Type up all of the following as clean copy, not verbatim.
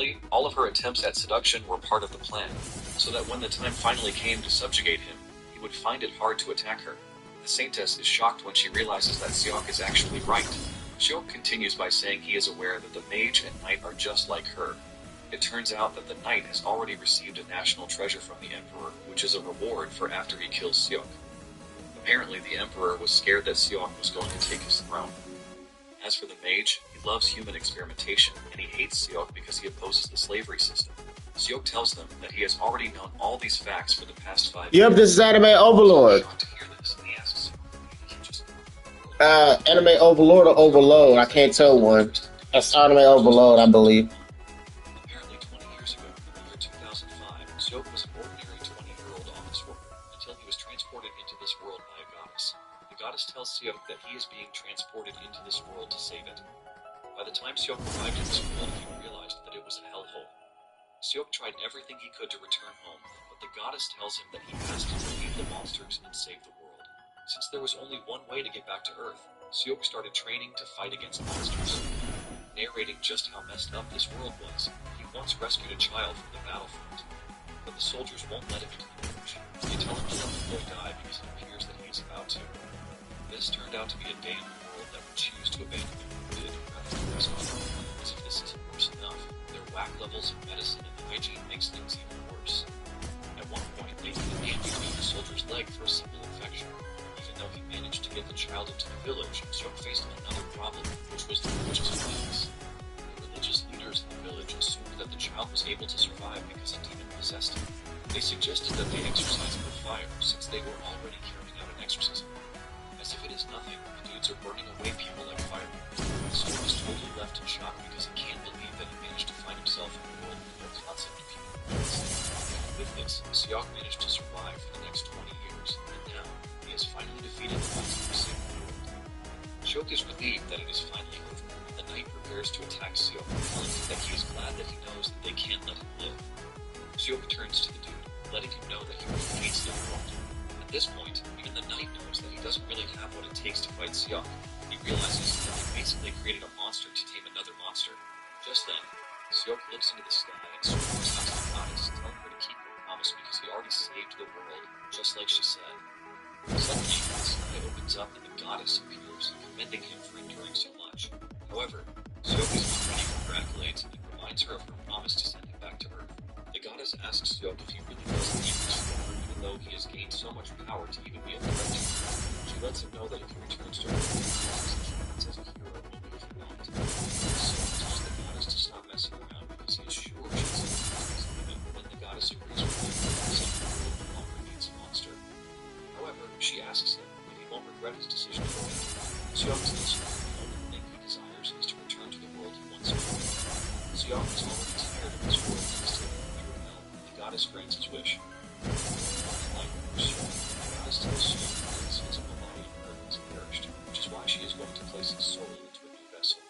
Apparently, all of her attempts at seduction were part of the plan, so that when the time finally came to subjugate him, he would find it hard to attack her. The Saintess is shocked when she realizes that Seok is actually right. Seok continues by saying he is aware that the mage and knight are just like her. It turns out that the knight has already received a national treasure from the Emperor, which is a reward for after he kills Seok. Apparently, the Emperor was scared that Seok was going to take his throne. As for the mage, he loves human experimentation, and he hates Seok because he opposes the slavery system. Seok tells them that he has already known all these facts for the past 5 years. Yep, this is Anime Overlord. Shocked to hear this, and he asks, Anime Overlord or Overload? I can't tell one. That's Anime Overload, I believe. Apparently 20 years ago, in the year 2005, Seok was an ordinary 20-year-old office worker until he was transported into this world by a goddess. The goddess tells Seok that he is being transported into this world to save it. By the time Seok arrived in this world, he realized that it was a hellhole. Seok tried everything he could to return home, but the goddess tells him that he has to defeat the monsters and save the world. Since there was only one way to get back to Earth, Seok started training to fight against monsters. Narrating just how messed up this world was, he once rescued a child from the battlefield. But the soldiers won't let him into the village. They tell him to let the boy die because it appears that he is about to. This turned out to be a day in the world that would choose to abandon him rather than rescue him. As if this isn't worse enough, their whack levels of medicine and hygiene makes things even worse. At one point, they even amputated the soldier's leg for a simple infection. Even though he managed to get the child into the village, Seok faced another problem, which was the religious beliefs. The religious leaders in the village assumed that the child was able to survive because a demon possessed him. They suggested that they exorcise him with fire, since they were already carrying out an exorcism. As if it is nothing, the dudes are burning away people like firemen. Seok is totally left in shock because he can't believe that he managed to find himself in a world with no concept of human beings. With this, Seok managed to survive for the next 20 years, and now he has finally defeated the monster to save the world. Seok is relieved that it is finally over, and the knight prepares to attack Seok, telling him that he is glad that he knows that they can't let him live. Seok turns to the dude, letting him know that he really hates the world. At this point, even the knight knows that he doesn't really have what it takes to fight Seok. He realizes that they basically created a monster to tame another monster. Just then, Seok looks into the sky and screams out to the goddess, telling her to keep her promise because he already saved the world, just like she said. Suddenly, the sky opens up and the goddess appears, commending him for enduring so much. However, Seok is not ready for her accolades and reminds her of her promise to send him back to Earth. The goddess asks Seok if he really does need this power, even though he has gained so much power to even be a threat to her. She lets him know that if he returns to Earth, he has as a hero only if he wants. Seok tells the goddess to stop messing around because he is sure she's in the when the goddess agrees with him, saying the world no longer needs a monster. However, she asks him if he won't regret his decision for him. Seok tells her the only thing he desires is to return to the world he once knew. Seok is already tired of this world and is taking pure hell, and the goddess grants his wish. Like Seok, the goddess tells Seok that his physical body on Earth has perished, which is why she is going to place his soul into a new vessel.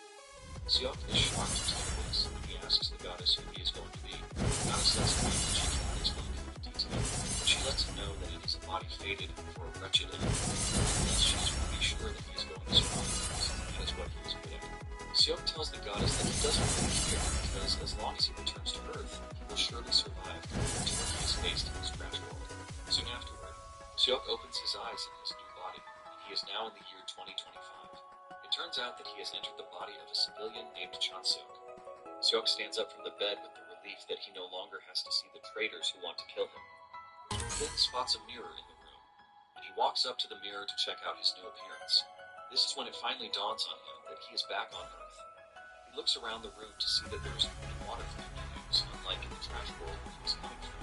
Seok is shocked to tell this, and he asks the goddess who he is going to be. The goddess lets him know that she cannot explain him in detail, but she lets him know that it is a body fated for a wretched end, and thus she is pretty sure that he is going to survive, because that is what he is good at. Seok tells the goddess that he doesn't really care, because as long as he returns to Earth, he will surely survive compared to what he has faced in his trash world. Soon afterward, Seok opens his eyes in his new body, and he is now in the year 2025. It turns out that he has entered the body of a civilian named Chanseok. Seok stands up from the bed with the relief that he no longer has to see the traitors who want to kill him. He then spots a mirror in the room, and he walks up to the mirror to check out his new appearance. This is when it finally dawns on him that he is back on Earth. He looks around the room to see that there is only water for him to use, unlike in the trash world where he was coming from.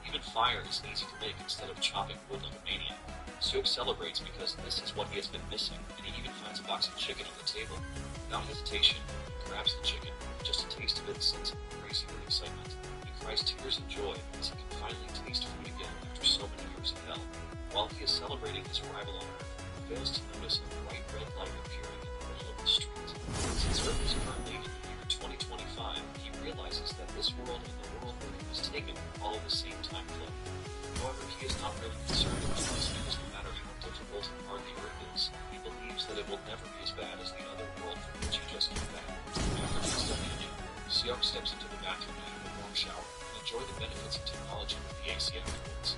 Even fire is easy to make instead of chopping wood like a maniac. Seok celebrates because this is what he has been missing, and he even finds a box of chicken on the table. Without hesitation, he grabs the chicken, and just a taste of it sends him crazy with excitement. He cries tears of joy as he can finally taste food again after so many years of hell. While he is celebrating his arrival on Earth, he fails to notice a bright red light appearing in the middle of the street. Since Earth is currently in the year 2025, he realizes that this world and the world where he was taken follow the same time flow. However, he is not really concerned about this because no matter how difficult and hard the Earth is, he believes that it will never be as bad as the other world from which he just came back. After he is done eating, Seok steps into the bathroom to have a warm shower and enjoy the benefits of technology with the AC afterwards.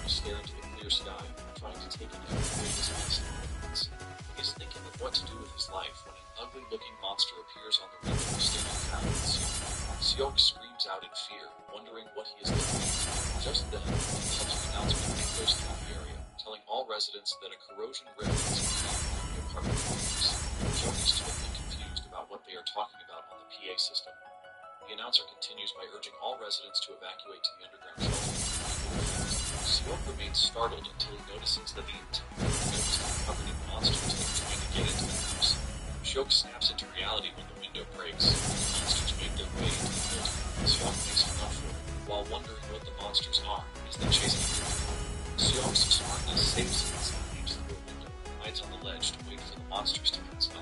Stare into the clear sky, trying to take in everything as best. He is thinking of what to do with his life when an ugly-looking monster appears on the window, staring down at Seok. Seok screams out in fear, wondering what he is looking at. Just then, a public announcement goes through the area, telling all residents that a corrosion rift is appearing in the apartment complex. Seok is totally confused about what they are talking about on the PA system. The announcer continues by urging all residents to evacuate to the underground shelter. Seok remains startled until he notices that the entire window is covered in monsters that are trying to get into the house. Seok snaps into reality when the window breaks, and the monsters make their way into the building. Seok makes a run for it, while wondering what the monsters are as they chase him. Seok's smartness saves him as he leaps through a window and hides on the ledge to wait for the monsters to pass by.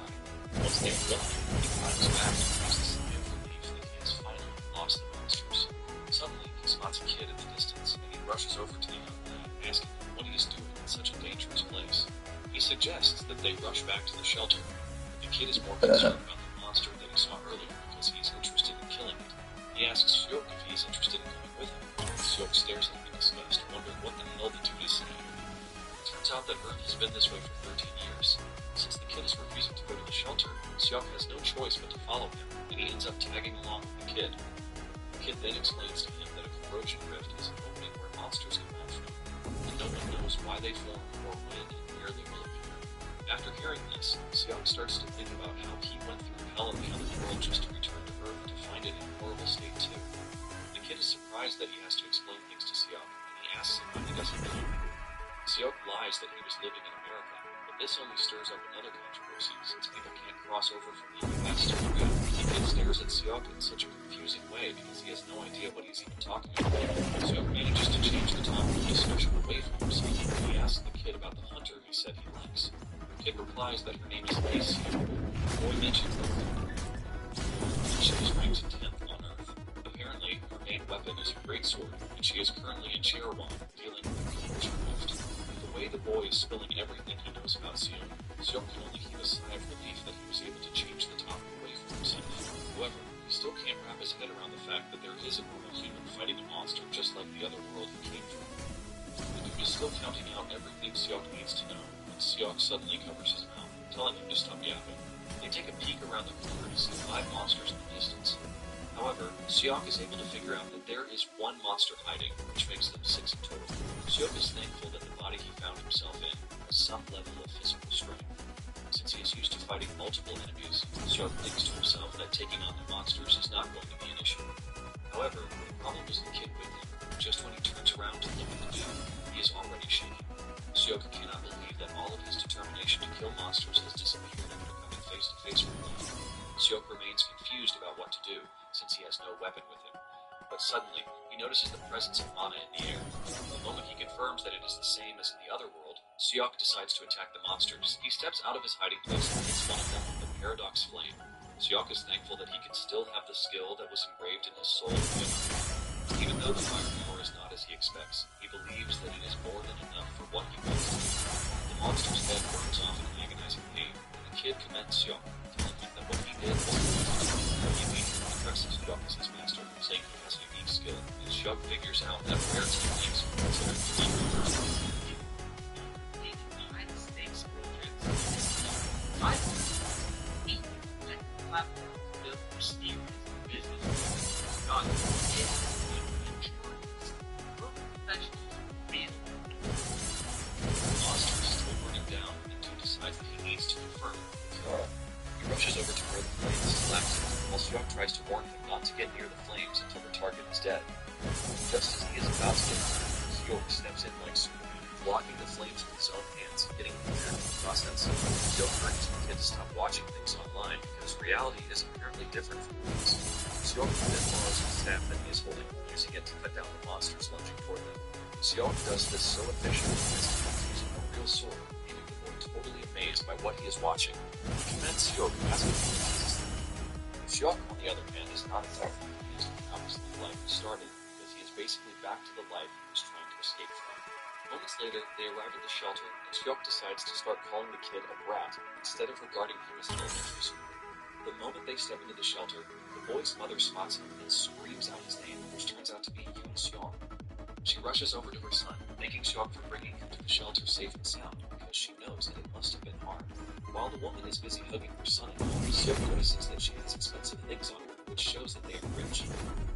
Once they are gone, he climbs back and makes a sigh of relief that he has finally lost the monsters. Suddenly, he spots a kid in the distance, and he rushes over to the young lad, asking him what he is doing in such a dangerous place. He suggests that they rush back to the shelter. The kid is more concerned about the monster that he saw earlier because he is interested in killing it. He asks Seok if he is interested in coming with him. Seok stares at him in disgust, wondering what the hell the dude is saying. It turns out that Earth has been this way for 13 years. Since the kid is refusing to go to the shelter, Seok has no choice but to follow him, and he ends up tagging along with the kid. The kid then explains to him that a corrosion rift is an opening where monsters come out from, and no one knows why they form or when and where they will appear. After hearing this, Seok starts to think about how he went through hell in the other world just to return to Earth to find it in a horrible state too. The kid is surprised that he has to explain things to Seok, and he asks him why he doesn't know. Seok lies that he was living in America, but this only stirs up another controversy since people can't cross over from the US to Korea. The kid stares at Seok in such a confusing way because he has no idea what he's even talking about. Seok manages to change the topic of discussion away from himself when he asks the kid about the hunter he said he likes. The kid replies that her name is Lacey. The boy mentions that she is ranked 10th on Earth. Apparently, her main weapon is a greatsword, and she is currently in Chirawan, dealing with the corrosion rift. The way the boy is spilling everything he knows about Seok, Seok can only heave a sigh of relief that he was able to change the topic away from himself. However, he still can't wrap his head around the fact that there is a normal human fighting a monster just like the other world he came from. The dude is still counting out everything Seok needs to know when Seok suddenly covers his mouth, telling him to stop yapping. They take a peek around the corner to see 5 monsters in the distance. However, Seok is able to figure out that there is one monster hiding, which makes them 6 in total. Seok is thankful that the body he found himself in has some level of physical strength. Since he is used to fighting multiple enemies, Seok thinks to himself that taking on the monsters is not going to be an issue. However, the problem is the kid with him. Just when he turns around to look at the dude, he is already shaking. Seok cannot believe that all of his determination to kill monsters has disappeared after coming face to face with them. Seok remains confused about what to do, since he has no weapon with him. but suddenly, he notices the presence of mana in the air. The moment he confirms that it is the same as in the other world, Seok decides to attack the monsters. He steps out of his hiding place and hits one of them with the Paradox Flame. Seok is thankful that he can still have the skill that was engraved in his soul. Even though the fire power is not as he expects, he believes that it is more than enough for what he wants to do. The monster's head burns off in agonizing pain, and the kid commends Seok, telling him that what he did was he immediately impresses Seok as his master, saying he has a unique skill, and Seok figures out that rare techniques are considered unique. He rushes over to where the flame is collected, while Seok tries to warn him not to get near the flames until the target is dead. Just as he is about to get hurt, Seok steps in like Superman, blocking the flames with his own hands, getting prepared for the process. Seok urges the kid to stop watching things online because reality is apparently different from movies. Seok then borrows the staff that he is holding, using it to cut down the monsters lunging toward them. Seok does this so efficiently as if he's using a real sword, leaving the boy totally amazed by what he is watching. He commends Seok, asking if he uses them. Seok, on the other hand, is not exactly confused with how his new life started, because he is basically back to the life he was trying to escape from. Moments later, they arrive at the shelter, and Seok decides to start calling the kid a brat, instead of regarding him as an elementary school. The moment they step into the shelter, the boy's mother spots him and screams out his name, which turns out to be Yoon Seong. She rushes over to her son, thanking Seok for bringing him to the shelter safe and sound, because she knows that it must have been hard. While the woman is busy hugging her son-in-law, Seok notices that she has expensive things on her, which shows that they are rich.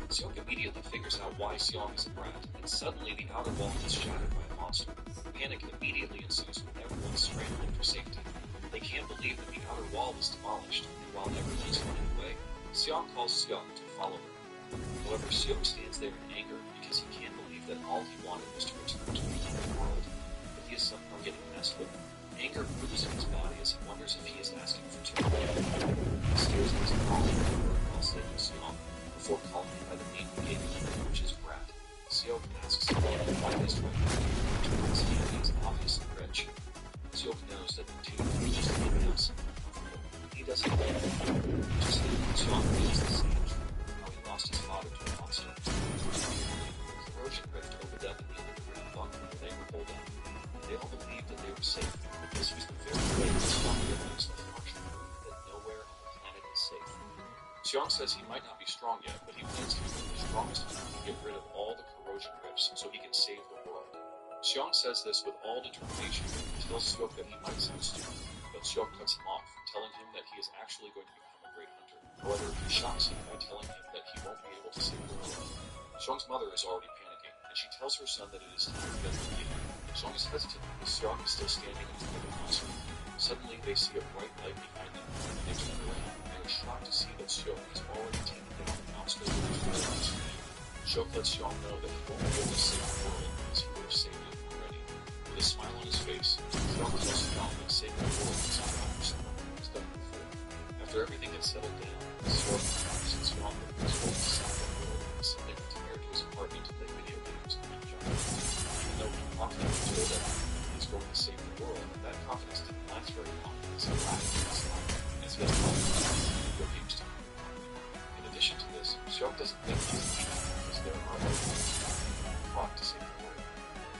Seok immediately figures out why Seong is a brat, and suddenly the outer wall is shattered by a monster. Panic immediately ensues with everyone scrambling for safety. They can't believe that the outer wall was demolished, and while everyone is running away, Seong calls Seok to follow her. However, Seok stands there in anger because he can't believe that all he wanted was to return to the human world, but he is somehow getting messed with. Anger brews in his body as he wonders if he is asking for too much. He stares at his colleague while saving Seong, before calling him by the name he gave him, which is Brat. Seok asks him why he is trying to turns he is obviously rich. Seok knows that the two are just making him uncomfortable. He doesn't know. Just then, Seong feels the same truth, how he lost his father to a monster. The corrosion rift opened up in the underground bunker where they were holed up. They all believed that they were safe, but this was the very way that Seong realized the harsh truth that nowhere on the planet is safe. Seong says he might not be strong yet, but he plans to become the strongest enough to get rid of all the corrosion rifts so he can save the world. Seong says this with all determination and tells Seok that he might sound stupid, but Seok cuts him off, telling him that he is actually going to become a great hunter. However, he shocks him by telling him that he won't be able to save the world. Seong's mother is already panicking, and she tells her son that it is time for them to leave. Seong is hesitant because Seok is still standing in front of the monster. Suddenly, they see a bright light behind them, and they turn around. They are shocked to see that Seok has already taken down the monster with his weapons. Seok lets Seong know that he won't be able to save the world because he would have saved it already. With a smile on his face, Seok tells Seong that saving the world is not for someone who has done it before. After everything had settled down, Seok and Seong was going to save the world and suddenly retired to his apartment to play video games and eat junk. Even though he confidently told everyone that he is going to save the world, that confidence didn't last very long because he laughed in his life, as he has video games to play. In addition to this, Seok doesn't think he is evil because there are other people who fought to save the world.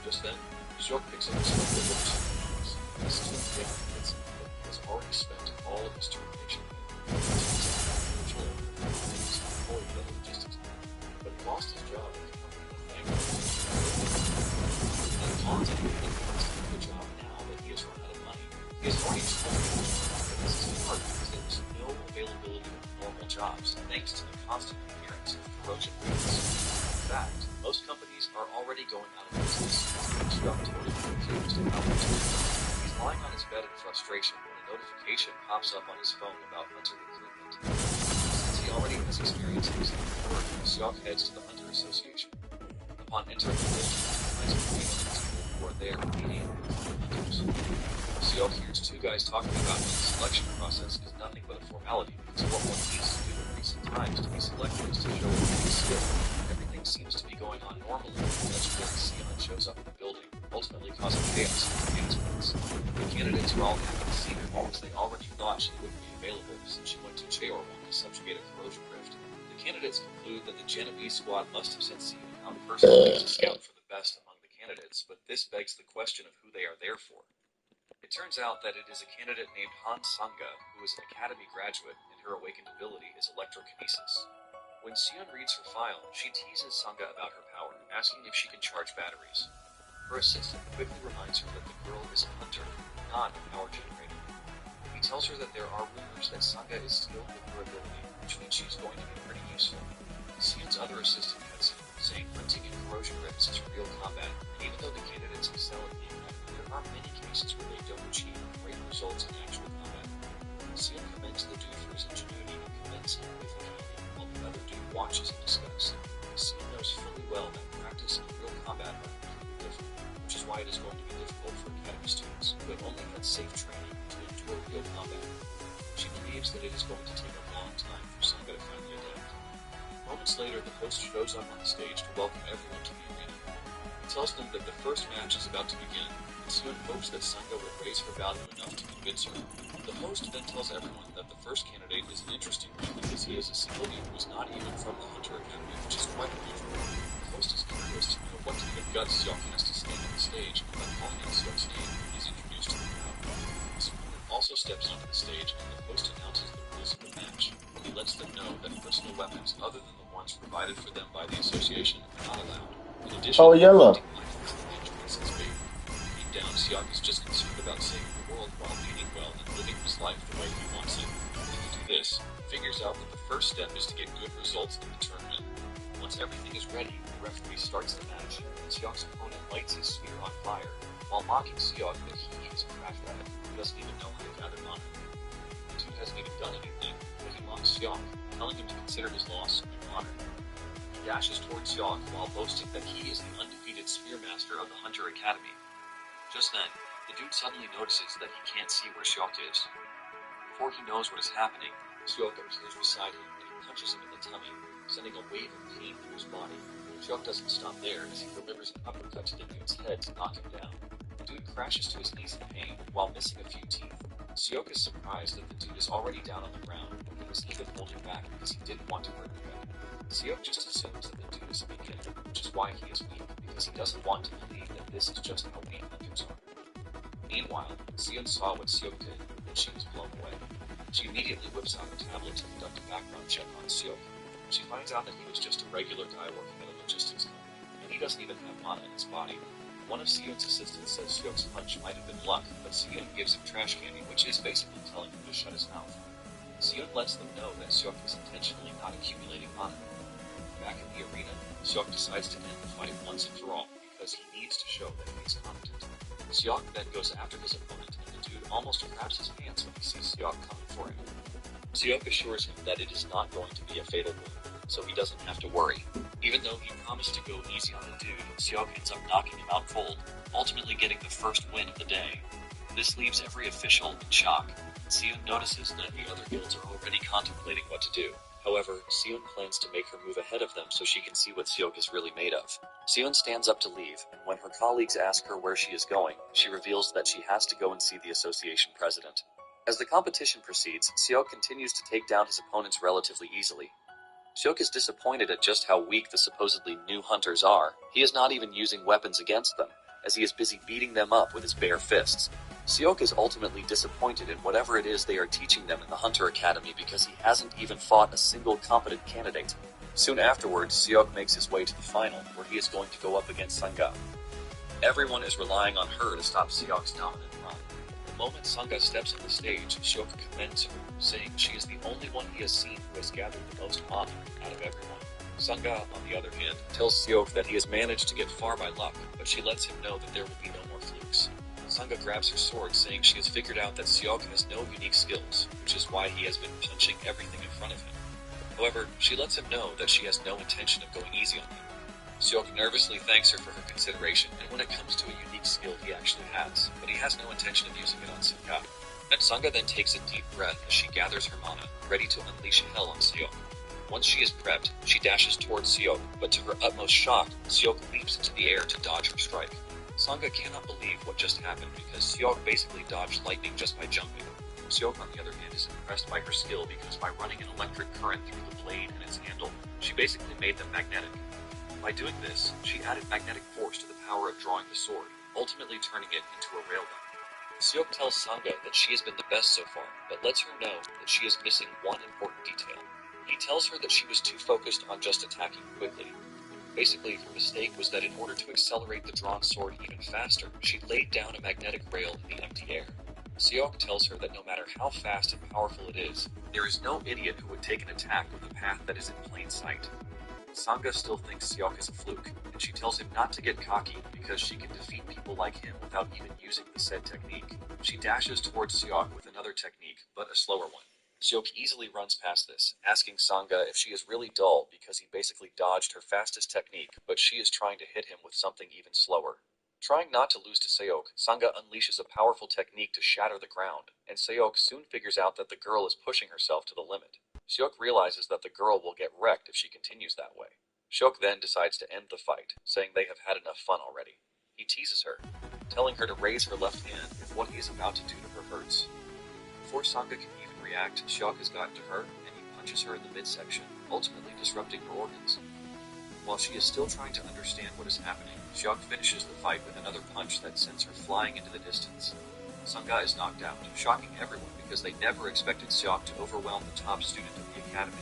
Just then, Seok picks up his phone and looks at the news. This is when Taylor hits him that he has already spent all of his termination pay. But he lost his job at the company of Vanguard. And Conte wants to do a job now that he has run out of money. He has already told me that this is hard because there is no availability of normal jobs, thanks to the constant appearance of corrosion rates. In fact, most companies are already going out of business. Seok totally confused about what to do. He's lying on his bed in frustration when a notification pops up on his phone about hunter recruitment. Since he already has experience in this work, Seok heads to the Hunter Association. Upon entering the list, he finds a few people who are there meeting with hunters. Seok hears two guys talking about how the selection process is nothing but a formality because what one needs to do in recent times to be selected is to show a skill. Everything seems to be going on normally. That's when Sion shows up in the building, ultimately causing chaos in the dance. The candidates are all happy to see her because they already thought she wouldn't be available since she went to Cheorwon to subjugate a corrosion rift. The candidates conclude that the Genovese squad must have sent Sion out personally to scout for the best among the candidates, but this begs the question of who they are there for. It turns out that it is a candidate named Han Sanga, who is an academy graduate, and her awakened ability is electrokinesis. When Sion reads her file, she teases Sanga about her power, asking if she can charge batteries. Her assistant quickly reminds her that the girl is a hunter, not a power generator. He tells her that there are rumors that Sanga is skilled with her ability, which means she's going to be pretty useful. Sion's other assistant cuts in, saying hunting and corrosion rifts is real combat, and even though the candidates excel at the academy, there are many cases where they don't achieve great results in actual combat. Sion commends the dude for his ingenuity and commends him with the academy, while the other dude watches and discusses. Sion knows fully well that practice and real combat are completely different, which is why it is going to be difficult for academy students who have only had safe training to endure real combat. She believes that it is going to take a long time for Sanga to finally adapt. Moments later, the host shows up on the stage to welcome everyone to the arena. He tells them that the first match is about to begin, and Sion hopes that Sanga will raise her value enough to convince her. The host then tells everyone that the first candidate is an interesting one because he is a civilian who is not even from the Hunter Academy, which is quite unusual. The host is curious to know what kind of guts Sion has to stand on the stage, and by calling out Sion's name, he is introduced to the crowd. His opponent also steps onto the stage, and the host announces the rules of the match. He lets them know that personal weapons other than the ones provided for them by the association are not allowed. In addition, Yellow. the match races bait. Deep down, Siak is just concerned about saving the world while eating well and living his life the way he wants it. To do this, he figures out that the first step is to get good results in the tournament. Once everything is ready, the referee starts the match, and Siak's opponent lights his sphere on fire, while mocking Siak that he is a crash rabbit who doesn't even know how to gather mana. The dude hasn't even done anything, but he mocks Siak, telling him to consider his loss an honor. He dashes towards Siak while boasting that he is the undefeated Spear Master of the Hunter Academy. Just then, the dude suddenly notices that he can't see where Siak is. Before he knows what is happening, Siak appears beside him and he punches him in the tummy, sending a wave of pain through his body. Siak doesn't stop there as he delivers an uppercut to the dude's head to knock him down. The dude crashes to his knees in pain while missing a few teeth. Siak is surprised that the dude is already down on the ground, and he was even holding back because he didn't want to hurt the guy. Siak just assumes that the dude is weakened, which is why he is weak, because he doesn't want to believe that this is just how weak hunters are. Meanwhile, Sion saw what Siak did, and she was blown away. She immediately whips out her tablet to conduct a background check on Siak. She finds out that he was just a regular guy working at a logistics company, and he doesn't even have mana in his body. One of Sion's assistants says Siak's punch might have been luck, but Sion gives him trash candy, which is basically telling him to shut his mouth. Sion lets them know that Siak is intentionally not accumulating mana. Back in the arena, Siak decides to end the fight once and for all, because he needs to show that he is competent. Siak then goes after his opponent, and the dude almost craps his pants when he sees Siak coming for him. Siak assures him that it is not going to be a fatal wound, so he doesn't have to worry. Even though he promised to go easy on the dude, Siak ends up knocking him out cold, ultimately getting the first win of the day. This leaves every official in shock. Sion notices that the other guilds are already contemplating what to do. However, Sion plans to make her move ahead of them so she can see what Siak is really made of. Sion stands up to leave, and when her colleagues ask her where she is going, she reveals that she has to go and see the association president. As the competition proceeds, Siak continues to take down his opponents relatively easily. Siak is disappointed at just how weak the supposedly new hunters are. He is not even using weapons against them, as he is busy beating them up with his bare fists. Siak is ultimately disappointed in whatever it is they are teaching them in the Hunter Academy because he hasn't even fought a single competent candidate. Soon afterwards, Siak makes his way to the final, where he is going to go up against Sanga. Everyone is relying on her to stop Siak's dominant run. The moment Sanga steps on the stage, Siak commends her, saying she is the only one he has seen who has gathered the most mana out of everyone. Sanga, on the other hand, tells Siak that he has managed to get far by luck, but she lets him know that there will be no more flukes. Sanga grabs her sword, saying she has figured out that Siak has no unique skills, which is why he has been punching everything in front of him. However, she lets him know that she has no intention of going easy on him. Siak nervously thanks her for her consideration, and when it comes to a unique skill he actually has, but he has no intention of using it on Sanga. And Sanga then takes a deep breath as she gathers her mana, ready to unleash hell on Siak. Once she is prepped, she dashes towards Seok, but to her utmost shock, Seok leaps into the air to dodge her strike. Sangha cannot believe what just happened because Seok basically dodged lightning just by jumping. Seok, on the other hand, is impressed by her skill because by running an electric current through the blade and its handle, she basically made them magnetic. By doing this, she added magnetic force to the power of drawing the sword, ultimately turning it into a railgun. Seok tells Sangha that she has been the best so far, but lets her know that she is missing one important detail. He tells her that she was too focused on just attacking quickly. Basically, her mistake was that in order to accelerate the drawn sword even faster, she laid down a magnetic rail in the empty air. Seok tells her that no matter how fast and powerful it is, there is no idiot who would take an attack with a path that is in plain sight. Sangha still thinks Seok is a fluke, and she tells him not to get cocky because she can defeat people like him without even using the said technique. She dashes towards Seok with another technique, but a slower one. Seok easily runs past this, asking Sangha if she is really dull because he basically dodged her fastest technique, but she is trying to hit him with something even slower. Trying not to lose to Seok, Sangha unleashes a powerful technique to shatter the ground, and Seok soon figures out that the girl is pushing herself to the limit. Seok realizes that the girl will get wrecked if she continues that way. Seok then decides to end the fight, saying they have had enough fun already. He teases her, telling her to raise her left hand if what he is about to do to her hurts. Before Sangha can even react, Seok has gotten to her, and he punches her in the midsection, ultimately disrupting her organs. While she is still trying to understand what is happening, Seok finishes the fight with another punch that sends her flying into the distance. Sangha is knocked out, shocking everyone because they never expected Seok to overwhelm the top student of the academy.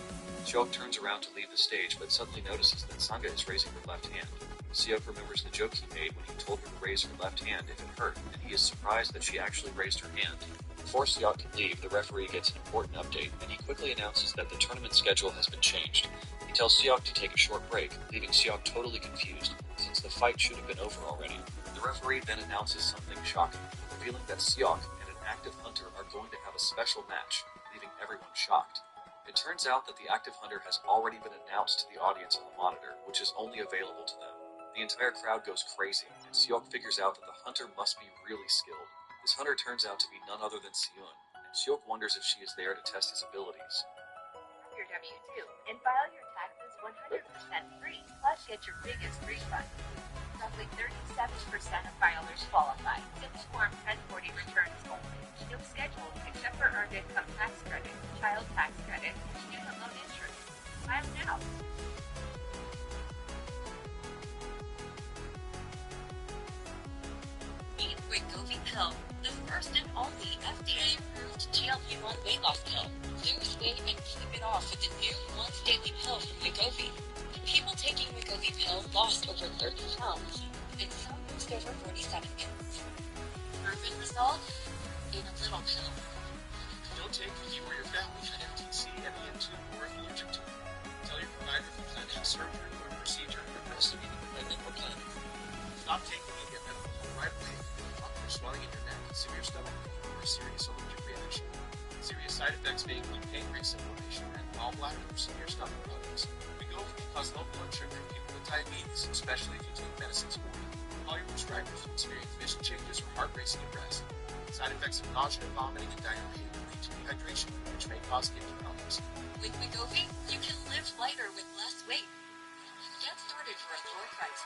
Seok turns around to leave the stage but suddenly notices that Sangha is raising her left hand. Seok remembers the joke he made when he told her to raise her left hand if it hurt, and he is surprised that she actually raised her hand. Before Seok can leave, the referee gets an important update, and he quickly announces that the tournament schedule has been changed. He tells Seok to take a short break, leaving Seok totally confused, since the fight should have been over already. The referee then announces something shocking, revealing that Seok and an active hunter are going to have a special match, leaving everyone shocked. It turns out that the active hunter has already been announced to the audience on the monitor, which is only available to them. The entire crowd goes crazy, and Seok figures out that the hunter must be really skilled. This hunter turns out to be none other than Seon, and Seok wonders if she is there to test his abilities. Your W-2 and file your taxes 100% free, plus get your biggest refund. Roughly 37% of filers qualify. Simple Form 1040 returns only. No schedule except for earned income tax credit, child tax credit, and student loan interest. File now. Meet Wegovy Pill, the first and only FDA-approved GLP-1 weight loss pill. Lose weight and keep it off with the new once-daily pill from Wegovy. People taking Wegovy Pill lost over 30 pounds, and some lost over 47 pounds. Proven result? In a little pill. Don't take if you or your family had MTC, MEN2, or if allergic to it. Tell your provider if you plan to have surgery or a procedure or breastfeeding, pregnant, or planning. Stop taking and get medical help right away if you feel or swelling in your neck, severe stomach pain, or a serious allergic reaction. Serious side effects may include pancreas inflammation and gallbladder or severe stomach problems. Wegovy can cause low blood sugar in people with diabetes, especially if you take medicines for it. All your prescribers will experience vision changes or heart racing and rest. Side effects of nausea, vomiting, and diarrhea can lead to dehydration, which may cause kidney problems. With Wegovy, you can live lighter with less weight. Get started for a lower price.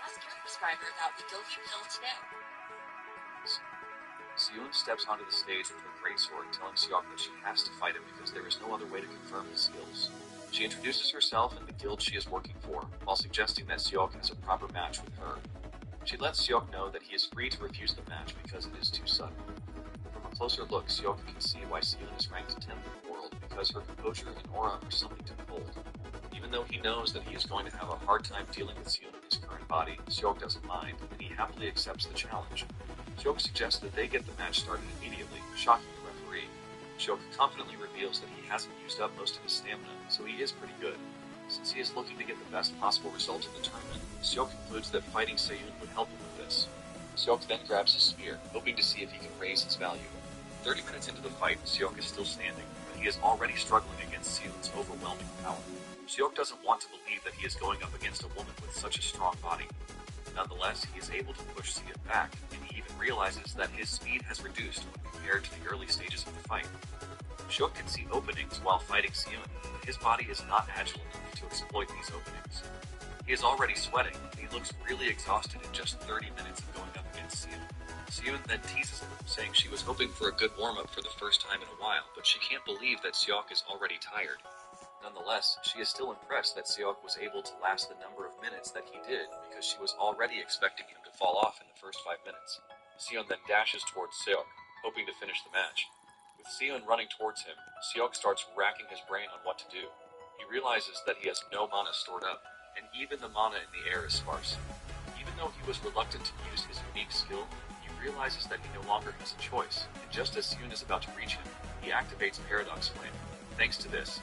Ask your prescriber about Wegovy Pill today. Seon steps onto the stage with her greatsword, telling Seok that she has to fight him because there is no other way to confirm his skills. She introduces herself and the guild she is working for, while suggesting that Seok has a proper match with her. She lets Seok know that he is free to refuse the match because it is too sudden. From a closer look, Seok can see why Seon is ranked 10th in the world, because her composure and aura are something to behold. Even though he knows that he is going to have a hard time dealing with Seon in his current body, Seok doesn't mind, and he happily accepts the challenge. Seok suggests that they get the match started immediately, shocking the referee. Seok confidently reveals that he hasn't used up most of his stamina, so he is pretty good. Since he is looking to get the best possible result in the tournament, Seok concludes that fighting Seon would help him with this. Seok then grabs his spear, hoping to see if he can raise its value. 30 minutes into the fight, Seok is still standing, but he is already struggling against Seon's overwhelming power. Seok doesn't want to believe that he is going up against a woman with such a strong body. Nonetheless, he is able to push Seon back, and he even realizes that his speed has reduced when compared to the early stages of the fight. Seok can see openings while fighting Seon, but his body is not agile enough to exploit these openings. He is already sweating, and he looks really exhausted in just 30 minutes of going up against Seon. Seon then teases him, saying she was hoping for a good warm-up for the first time in a while, but she can't believe that Seok is already tired. Nonetheless, she is still impressed that Seok was able to last the number of minutes that he did, because she was already expecting him to fall off in the first 5 minutes. Seon then dashes towards Seok, hoping to finish the match. With Seon running towards him, Seok starts racking his brain on what to do. He realizes that he has no mana stored up, and even the mana in the air is sparse. Even though he was reluctant to use his unique skill, he realizes that he no longer has a choice, and just as Seon is about to reach him, he activates Paradox Flame. Thanks to this,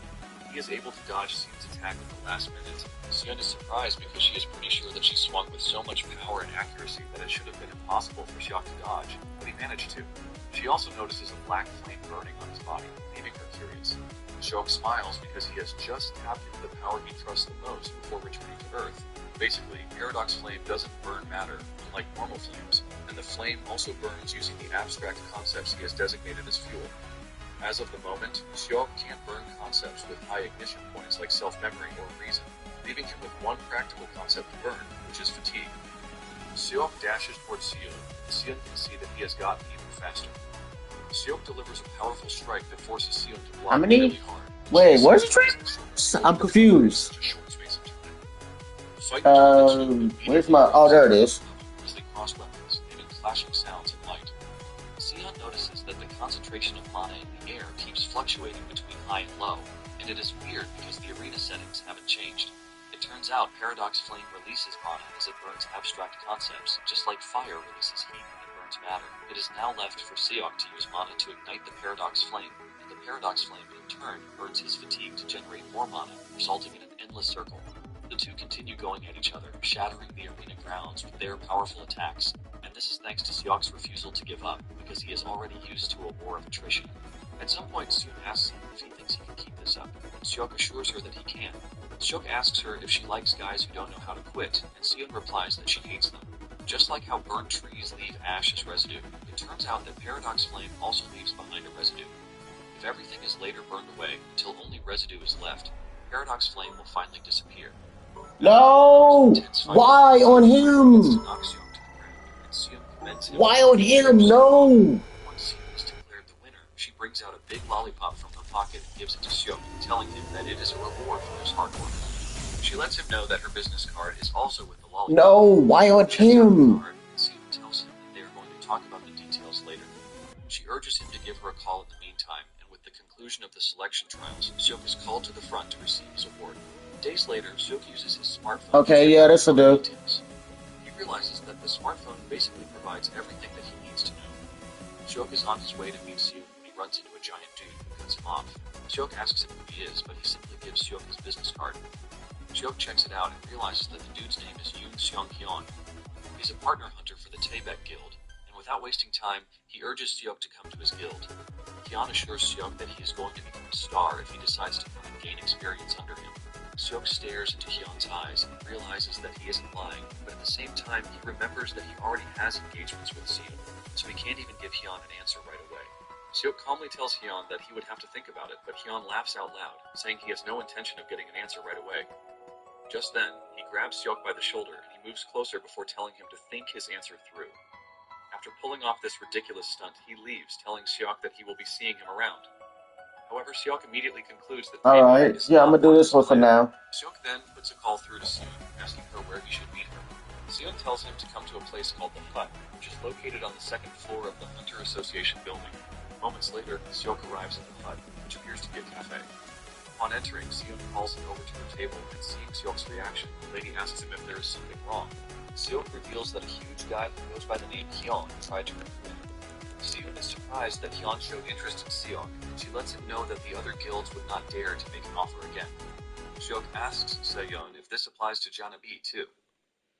he is able to dodge Seon's attack at the last minute. Seon is surprised because she is pretty sure that she swung with so much power and accuracy that it should have been impossible for Seok to dodge, but he managed to. She also notices a black flame burning on his body, leaving her curious. Seok smiles because he has just tapped into the power he trusts the most before returning to Earth. Basically, Paradox Flame doesn't burn matter, unlike normal flames, and the flame also burns using the abstract concepts he has designated as fuel. As of the moment, Seok can't burn concepts with high ignition points like self-memory or reason, leaving him with one practical concept to burn, which is fatigue. Seok dashes towards Seon, and Seon can see that he has gotten even faster. Seok delivers a powerful strike that forces Seon to block How many? really hard. Wait, where's the trick? I'm confused. Where's my... Oh, there it is. As they cross weapons, giving clashing sounds and light. Seon notices that the concentration of mana in the air keeps fluctuating between high and low, and it is weird because the arena settings haven't changed. It turns out Paradox Flame releases mana as it burns abstract concepts, just like fire releases heat when it burns matter. It is now left for Seok to use mana to ignite the Paradox Flame, and the Paradox Flame in turn burns his fatigue to generate more mana, resulting in an endless circle. The two continue going at each other, shattering the arena grounds with their powerful attacks, and this is thanks to Seok's refusal to give up, because he is already used to a war of attrition. At some point, Seon asks him if he thinks he can keep this up, and Seok assures her that he can. Seok asks her if she likes guys who don't know how to quit, and Seon replies that she hates them. Just like how burnt trees leave ash as residue, it turns out that Paradox Flame also leaves behind a residue. If everything is later burned away until only residue is left, Paradox Flame will finally disappear. No! Why on him? Why on him? No! Once Seon is declared the winner, she brings out a big lollipop from her pocket and gives it to Seok, telling him that it is a reward for his hard work. She lets him know that her business card is also with the lollipop. No, why on him? Seon tells him that they are going to talk about the details later. She urges him to give her a call in the meantime, and with the conclusion of the selection trials, Seok is called to the front to receive his award. Days later, Seok uses his smartphone. Okay, yeah, this'll do. He realizes that the smartphone basically provides everything that he needs to know. Seok is on his way to meet Seon when he runs into a giant dude who cuts him off. Seok asks him who he is, but he simply gives Seok his business card. Seok checks it out and realizes that the dude's name is Yoon Seong Hyun. He's a partner hunter for the Taebaek Guild, and without wasting time, he urges Seok to come to his guild. Hyun assures Seok that he is going to become a star if he decides to come and gain experience under him. Seok stares into Hyun's eyes and realizes that he isn't lying, but at the same time he remembers that he already has engagements with Seon, so he can't even give Hyun an answer right away. Seok calmly tells Hyun that he would have to think about it, but Hyun laughs out loud, saying he has no intention of getting an answer right away. Just then, he grabs Seok by the shoulder and he moves closer before telling him to think his answer through. After pulling off this ridiculous stunt, he leaves, telling Seok that he will be seeing him around. However, Seok immediately concludes that Alright, yeah, I'm gonna do this one for now. Seok then puts a call through to Seon, asking her where he should meet her. Seon tells him to come to a place called the Hut, which is located on the second floor of the Hunter Association building. Moments later, Seok arrives at the Hut, which appears to be a cafe. Upon entering, Seon calls him over to her table, and seeing Seok's reaction, the lady asks him if there is something wrong. Seok reveals that a huge guy who goes by the name Hyun tried to recruit him. Seon is surprised that Hyun showed interest in Seok, and she lets him know that the other guilds would not dare to make an offer again. Seok asks Seon if this applies to Janabi too.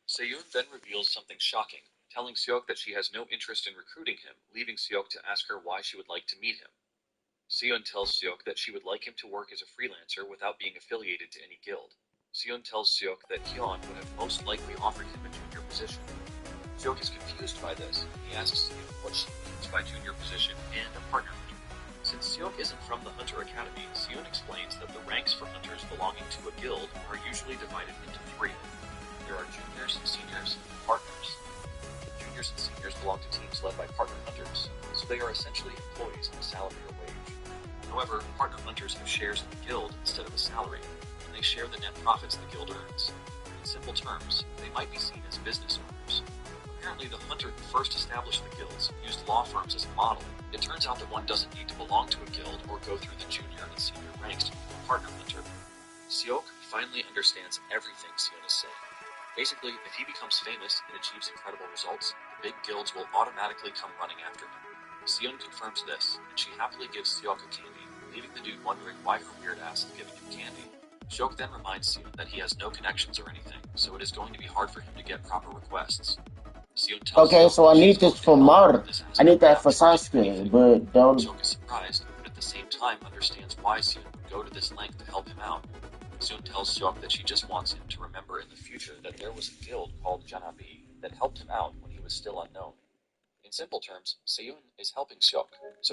Seon then reveals something shocking, telling Seok that she has no interest in recruiting him, leaving Seok to ask her why she would like to meet him. Seon tells Seok that she would like him to work as a freelancer without being affiliated to any guild. Seon tells Seok that Hyun would have most likely offered him a junior position. Seok is confused by this. He asks Seon what she means by junior position and a partner hunter. Since Seok isn't from the Hunter Academy, Seon explains that the ranks for hunters belonging to a guild are usually divided into three. There are juniors, seniors, and partners. The juniors and seniors belong to teams led by partner hunters, so they are essentially employees on a salary or wage. However, partner hunters have shares in the guild instead of a salary, and they share the net profits the guild earns. In simple terms, they might be seen as business owners. Apparently, the hunter who first established the guilds used law firms as a model. It turns out that one doesn't need to belong to a guild or go through the junior and senior ranks to become a partner hunter. Seok finally understands everything Seon is saying. Basically, if he becomes famous and achieves incredible results, the big guilds will automatically come running after him. Seon confirms this, and she happily gives Seok a candy, leaving the dude wondering why her weird ass is giving him candy. Seok then reminds Seon that he has no connections or anything, so it is going to be hard for him to get proper requests. Seon tells Okay, Seok so I that need she's this going for to help him Mar. with this I need that for aspect without Sasuke, anything. but don't. Seok is surprised, but at the same time understands why Seon would go to this length to help him out. Seon tells Seok that she just wants him to remember in the future that there was a guild called Janabi that helped him out when he was still unknown. In simple terms, Seon is helping Seok, so he